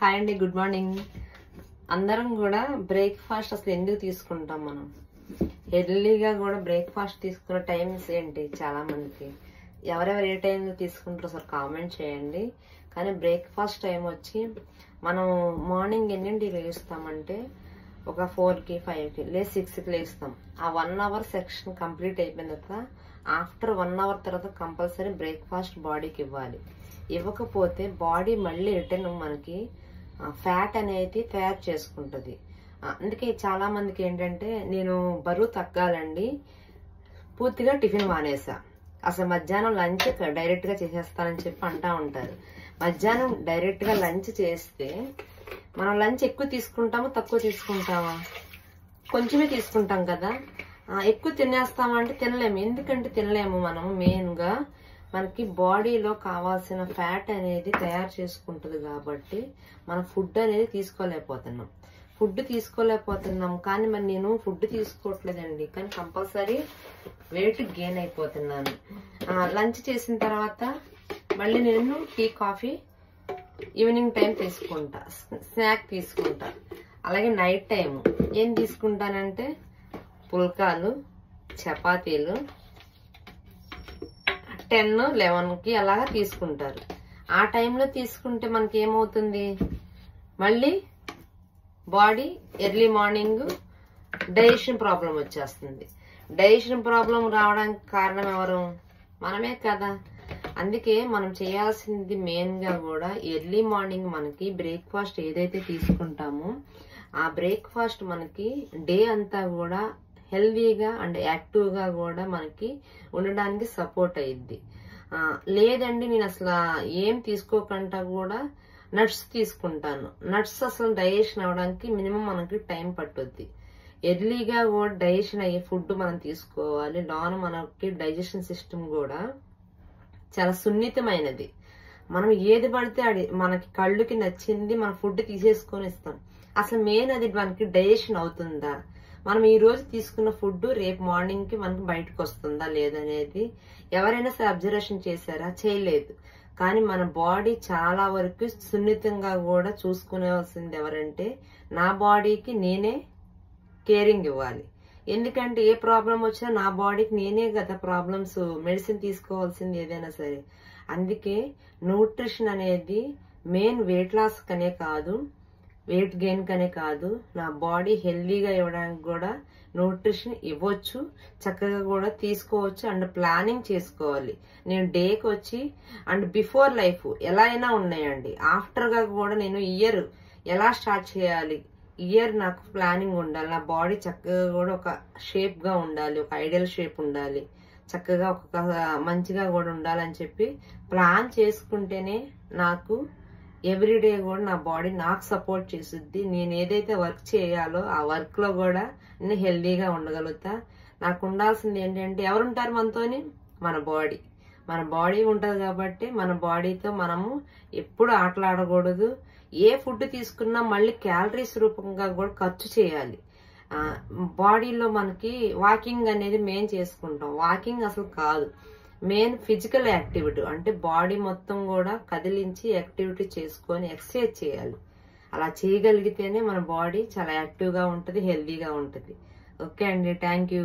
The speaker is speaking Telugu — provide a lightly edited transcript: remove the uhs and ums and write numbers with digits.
హాయ్ అండి, గుడ్ మార్నింగ్. అందరం కూడా బ్రేక్ఫాస్ట్ అసలు ఎందుకు తీసుకుంటాం? మనం ఎర్లీగా కూడా బ్రేక్ఫాస్ట్ తీసుకున్న టైమ్స్ ఏంటి? చాలా మందికి ఎవరెవరు ఏ టైంలో తీసుకుంటారో సార్ కామెంట్ చేయండి. కానీ బ్రేక్ఫాస్ట్ టైం వచ్చి మనం మార్నింగ్ ఎన్నింటికి లేస్తామంటే ఒక 4కి 5కి లేదు 6కి లేస్తాం. ఆ 1 అవర్ సెక్షన్ కంప్లీట్ అయిపోయిన తర్వాత ఆఫ్టర్ 1 అవర్ తర్వాత కంపల్సరీ బ్రేక్ఫాస్ట్ బాడీకి ఇవ్వాలి. ఇవ్వకపోతే బాడీ మళ్ళీ రిటర్న్ మనకి ఫ్యాట్ అనేది తయారు చేసుకుంటుంది. అందుకే చాలా మందికి ఏంటంటే నేను బరువు తగ్గాలండి, పూర్తిగా టిఫిన్ మానేసా, అసలు మధ్యాహ్నం లంచ్ డైరెక్ట్ గా చేసేస్తానని చెప్పి అంటా ఉంటారు. మధ్యాహ్నం డైరెక్ట్ గా లంచ్ చేస్తే మనం లంచ్ ఎక్కువ తీసుకుంటామా తక్కువ తీసుకుంటామా? కొంచెమే తీసుకుంటాం కదా. ఎక్కువ తినేస్తామా అంటే తినలేము. ఎందుకంటే తినలేము, మనం మెయిన్ గా మనకి బాడీలో కావాల్సిన ఫ్యాట్ అనేది తయారు చేసుకుంటుంది కాబట్టి మన ఫుడ్ అనేది తీసుకోలేకపోతున్నాం. కానీ మరి నేను ఫుడ్ తీసుకోవట్లేదండి, కానీ కంపల్సరీ వెయిట్ గెయిన్ అయిపోతున్నాను. లంచ్ చేసిన తర్వాత మళ్ళీ నేను టీ కాఫీ ఈవినింగ్ టైం తీసుకుంటా, స్నాక్ తీసుకుంటా. అలాగే నైట్ టైం ఏం తీసుకుంటానంటే పుల్కాలు, చపాతీలు 10-11కి అలాగా తీసుకుంటారు. ఆ టైంలో తీసుకుంటే మనకి ఏమవుతుంది, మళ్ళీ body early morning digestion problem వచ్చేస్తుంది. డైజెషన్ ప్రాబ్లం రావడానికి కారణం ఎవరు? మనమే కదా. అందుకే మనం చేయాల్సింది మెయిన్ గా కూడా ఎర్లీ మార్నింగ్ మనకి బ్రేక్ఫాస్ట్ ఏదైతే తీసుకుంటామో ఆ బ్రేక్ఫాస్ట్ మనకి డే అంతా కూడా హెల్దీగా అండ్ యాక్టివ్ గా కూడా మనకి ఉండడానికి సపోర్ట్ అయ్యిద్ది. లేదండి నేను అసలు ఏం తీసుకోకుండా కూడా నట్స్ తీసుకుంటాను. నట్స్ అసలు డైజెషన్ అవడానికి మినిమం మనకి టైం పట్టుద్ది. ఎర్లీగా కూడా డైజెషన్ అయ్యే ఫుడ్ మనం తీసుకోవాలి. లోన మనకి డైజెషన్ సిస్టమ్ కూడా చాలా సున్నితమైనది. మనం ఏది పడితే అది మనకి కళ్ళుకి నచ్చింది మన ఫుడ్ తీసేసుకొని ఇస్తాం. అసలు మెయిన్ అది మనకి డైజెషన్ అవుతుందా, మనం ఈ రోజు తీసుకున్న ఫుడ్ రేపు మార్నింగ్ కి మనకి బయటకు వస్తుందా లేదనేది ఎవరైనా సరే అబ్జర్వేషన్ చేశారా? చేయలేదు. కానీ మన బాడీ చాలా వరకు సున్నితంగా కూడా చూసుకునేవలసింది ఎవరంటే నా బాడీకి నేనే కేరింగ్ ఇవ్వాలి. ఎందుకంటే ఏ ప్రాబ్లం వచ్చినా నా బాడీకి నేనే కదా ప్రాబ్లమ్స్ మెడిసిన్ తీసుకోవాల్సింది ఏదైనా సరే. అందుకే న్యూట్రిషన్ అనేది మెయిన్ వెయిట్ లాస్ కనే కాదు, వెయిట్ గెయిన్ కనే కాదు, నా బాడీ హెల్దీగా ఇవ్వడానికి కూడా న్యూట్రిషన్ ఇవ్వచ్చు, చక్కగా కూడా తీసుకోవచ్చు. అండ్ ప్లానింగ్ చేసుకోవాలి. నేను డేకి వచ్చి అండ్ బిఫోర్ లైఫ్ ఎలా అయినా ఉన్నాయండి, ఆఫ్టర్ గా కూడా నేను ఇయర్ ఎలా స్టార్ట్ చేయాలి, ఇయర్ నాకు ప్లానింగ్ ఉండాలి. నా బాడీ చక్కగా కూడా ఒక షేప్ గా ఉండాలి, ఒక ఐడియల్ షేప్ ఉండాలి, చక్కగా ఒక మంచిగా కూడా ఉండాలని చెప్పి ప్లాన్ చేసుకుంటేనే నాకు ఎవ్రీడే కూడా నా బాడీ నాకు సపోర్ట్ చేస్తుంది. నేను ఏదైతే వర్క్ చేయాలో ఆ వర్క్ లో కూడా నేను హెల్దీగా ఉండగలుగుతా. నాకు ఉండాల్సింది ఏంటంటే ఎవరుంటారు మనతోని? మన బాడీ ఉంటది కాబట్టి మన బాడీతో మనము ఎప్పుడు ఆటలాడకూడదు. ఏ ఫుడ్ తీసుకున్నా మళ్ళీ క్యాలరీస్ రూపంగా కూడా ఖర్చు చేయాలి. బాడీలో మనకి వాకింగ్ అనేది మెయిన్ చేసుకుంటాం. వాకింగ్ అసలు కాదు, మెయిన్ ఫిజికల్ యాక్టివిటీ అంటే బాడీ మొత్తం కూడా కదిలించి యాక్టివిటీ చేసుకొని ఎక్సర్సైజ్ చేయాలి. అలా చేయగలిగితేనే మన బాడీ చాలా యాక్టివ్ గా ఉంటుంది, హెల్దీగా ఉంటుంది. ఓకే అండి, థ్యాంక్ యూ.